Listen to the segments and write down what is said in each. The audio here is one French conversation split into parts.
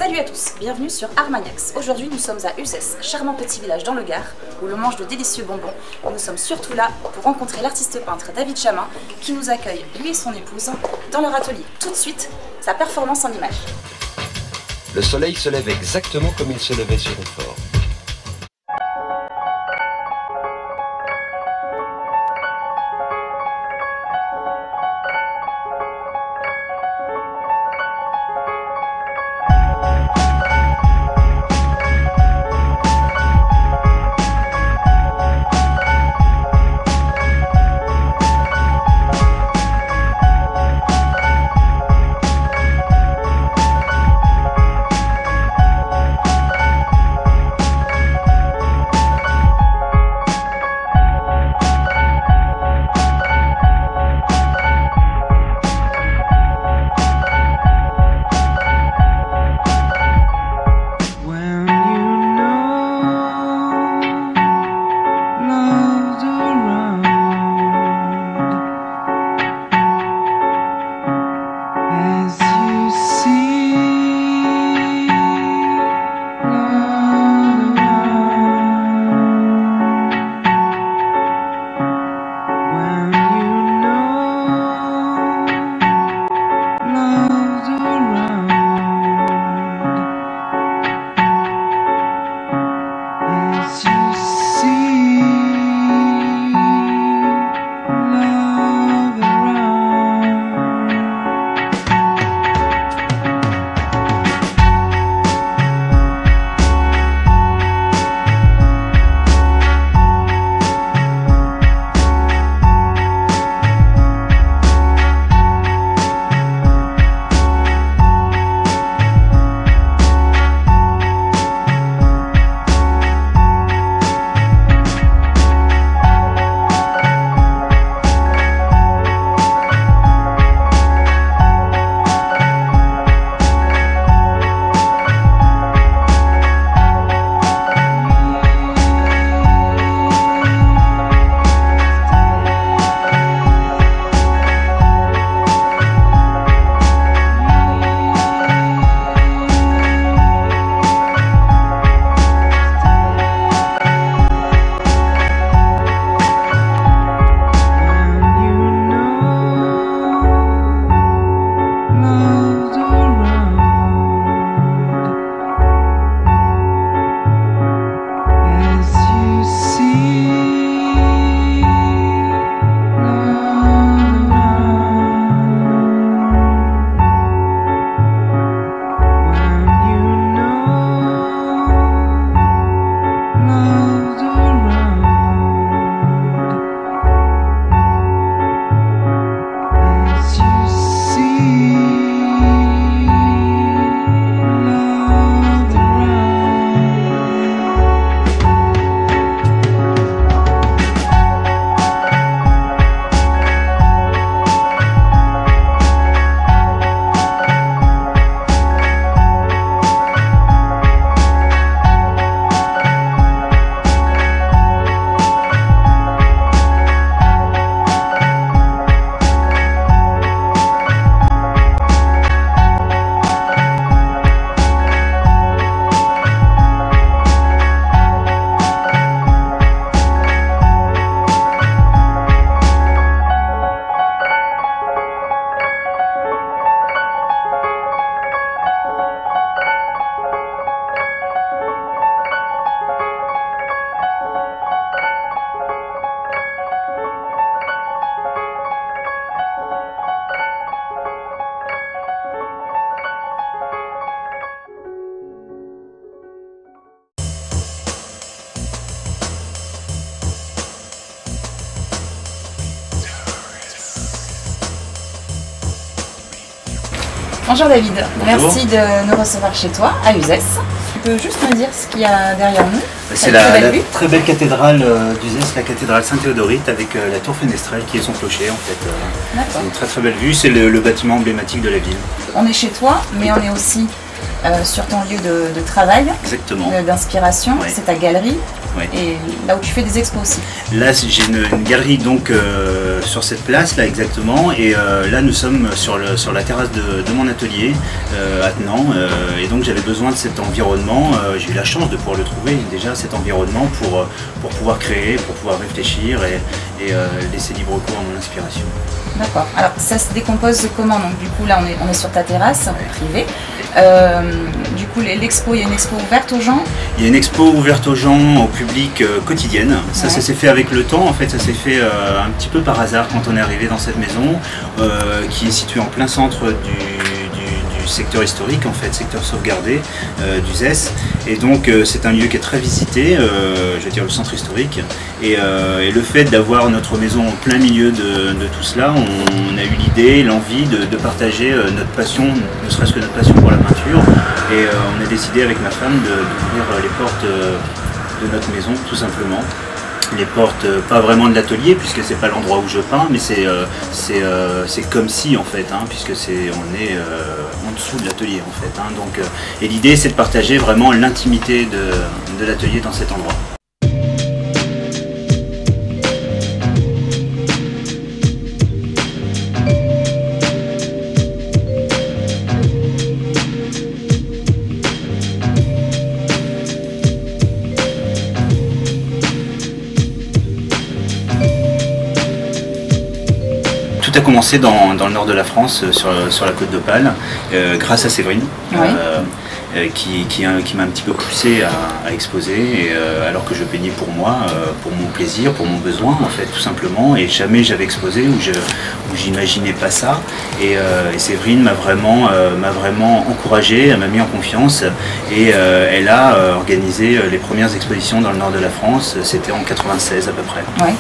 Salut à tous, bienvenue sur Armagnacs. Aujourd'hui nous sommes à Uzès, charmant petit village dans le Gard, où l'on mange de délicieux bonbons. Et nous sommes surtout là pour rencontrer l'artiste peintre David Chamin, qui nous accueille, lui et son épouse, dans leur atelier. Tout de suite, sa performance en images. Le soleil se lève exactement comme il se levait sur Roquefort. Bonjour David, Bonjour. Merci de nous recevoir chez toi à Uzès. Tu peux juste me dire ce qu'il y a derrière nous? C'est la très belle cathédrale d'Uzès, la cathédrale Saint-Théodorite avec la tour fenestrelle qui est son clocher en fait. C'est une très très belle vue, c'est le bâtiment emblématique de la ville. On est chez toi, mais on est aussi sur ton lieu de travail, d'inspiration, Ouais. c'est ta galerie. Ouais. Et là où tu fais des expos aussi. Là j'ai une galerie donc sur cette place là exactement et là nous sommes sur la terrasse de mon atelier attenant et donc j'avais besoin de cet environnement, j'ai eu la chance de pouvoir le trouver déjà cet environnement pour pouvoir créer, pour pouvoir réfléchir et laisser libre cours à mon inspiration. D'accord, alors ça se décompose comment? Donc du coup là on est sur ta terrasse privée. Du coup l'expo, il y a une expo ouverte aux gens? Il y a une expo ouverte aux gens, au public quotidienne. Ça s'est fait avec le temps, en fait ça s'est fait un petit peu par hasard quand on est arrivé dans cette maison qui est située en plein centre du secteur historique, en fait, secteur sauvegardé d'Uzès. Et donc c'est un lieu qui est très visité, je veux dire le centre historique. Et le fait d'avoir notre maison en plein milieu de tout cela, on a eu l'idée, l'envie de partager notre passion, ne serait-ce que notre passion pour la peinture. Et on a décidé avec ma femme d'ouvrir les portes de notre maison, tout simplement. Les portes, pas vraiment de l'atelier, puisque c'est pas l'endroit où je peins, mais c'est comme si en fait, hein, puisque on est en dessous de l'atelier en fait. Hein, donc, et l'idée c'est de partager vraiment l'intimité de l'atelier dans cet endroit. Tout a commencé dans le nord de la France, sur la côte d'Opale, grâce à Séverine, qui m'a un petit peu poussé à exposer, et, alors que je peignais pour moi, pour mon plaisir, pour mon besoin, en fait, tout simplement, et jamais j'avais exposé où j'imaginais pas ça. Et Séverine m'a vraiment encouragé, elle m'a mis en confiance, et elle a organisé les premières expositions dans le nord de la France, c'était en 96 à peu près. Ouais.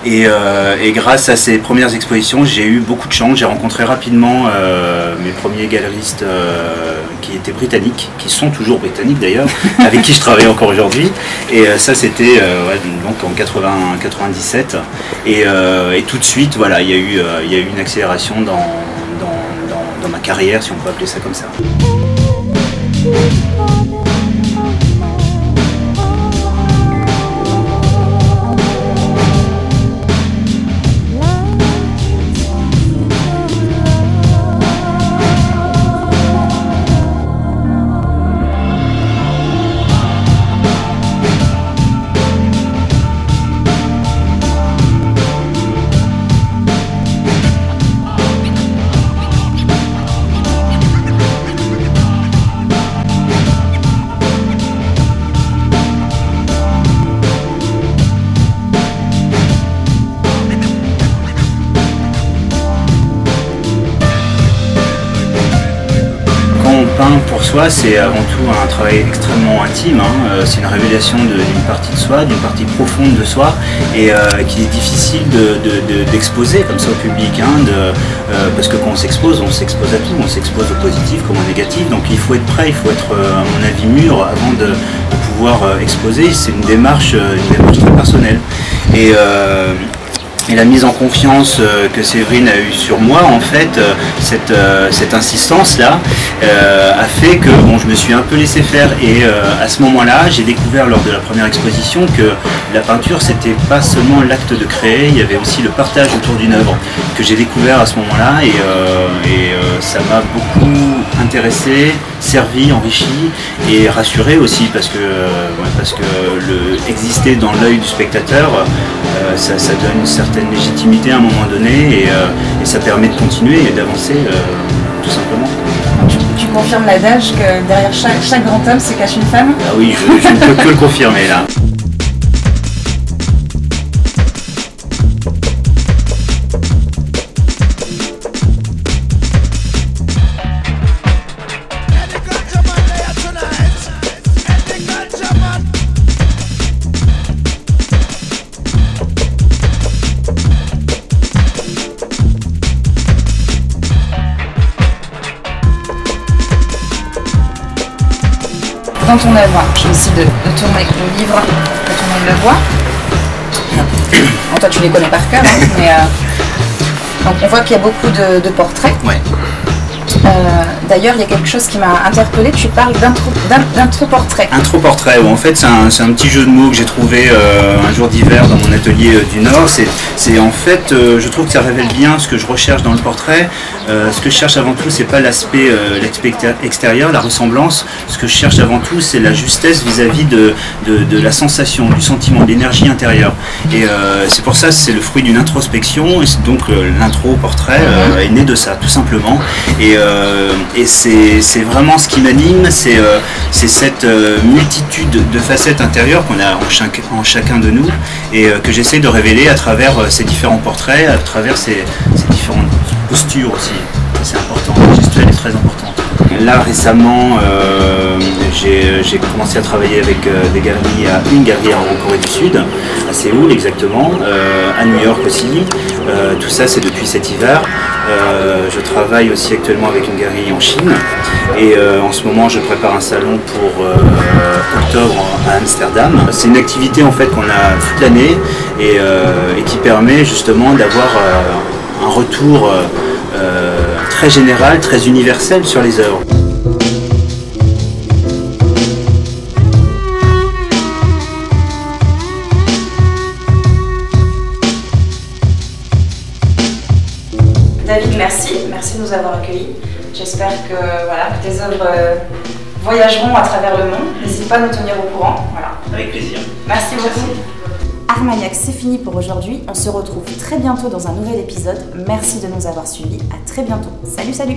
Et grâce à ces premières expositions, j'ai eu beaucoup de chance. J'ai rencontré rapidement mes premiers galeristes qui étaient britanniques, qui sont toujours britanniques d'ailleurs, avec qui je travaille encore aujourd'hui. Et ça c'était donc en 97. Et tout de suite, voilà, il y a eu une accélération dans ma carrière, si on peut appeler ça comme ça. Pour soi, c'est avant tout un travail extrêmement intime, hein. C'est une révélation d'une partie de soi, d'une partie profonde de soi, et qui est difficile d'exposer comme ça au public, hein, parce que quand on s'expose à tout, on s'expose au positif comme au négatif, donc il faut être prêt, il faut être à mon avis mûr avant de pouvoir exposer. C'est une démarche très personnelle. Et la mise en confiance que Séverine a eue sur moi, en fait, cette insistance-là, a fait que bon, je me suis un peu laissé faire. Et à ce moment-là, j'ai découvert lors de la première exposition que la peinture, c'était pas seulement l'acte de créer, il y avait aussi le partage autour d'une œuvre que j'ai découvert à ce moment-là. Et ça m'a beaucoup intéressé, servi, enrichi et rassuré aussi, parce que exister dans l'œil du spectateur, ça donne une certaine légitimité à un moment donné, et ça permet de continuer et d'avancer tout simplement. Tu confirmes l'adage que derrière chaque grand homme se cache une femme? Ah oui, je ne peux que le confirmer là. dans ton œuvre, je vais essayer de tourner le livre pour que tout le monde le voit. Bon, toi tu les connais par cœur, hein, mais donc on voit qu'il y a beaucoup de portraits. Ouais. D'ailleurs, il y a quelque chose qui m'a interpellée, tu parles d'intro-portrait. Intro-portrait, en fait c'est un petit jeu de mots que j'ai trouvé un jour d'hiver dans mon atelier du Nord. C'est en fait, je trouve que ça révèle bien ce que je recherche dans le portrait. Ce que je cherche avant tout, c'est pas l'aspect extérieur, la ressemblance. Ce que je cherche avant tout, c'est la justesse vis-à-vis de la sensation, du sentiment, de l'énergie intérieure. Et c'est pour ça, c'est le fruit d'une introspection. Et donc l'intro-portrait est né de ça, tout simplement. Et c'est vraiment ce qui m'anime, c'est cette multitude de facettes intérieures qu'on a en chacun de nous et que j'essaie de révéler à travers ces différents portraits, à travers ces différentes postures aussi. C'est important, la gestuelle est très importante. Là récemment, j'ai commencé à travailler avec une galerie en Corée du Sud, à Séoul exactement, à New York aussi. Tout ça c'est depuis cet hiver. Je travaille aussi actuellement avec une galerie en Chine et en ce moment je prépare un salon pour octobre à Amsterdam. C'est une activité en fait qu'on a toute l'année et qui permet justement d'avoir un retour très général, très universel sur les œuvres. David, merci de nous avoir accueillis. J'espère que, voilà, que tes œuvres voyageront à travers le monde. N'hésite pas à nous tenir au courant. Voilà. Avec plaisir. Merci beaucoup. Armagnac, c'est fini pour aujourd'hui. On se retrouve très bientôt dans un nouvel épisode. Merci de nous avoir suivis. À très bientôt. Salut, salut.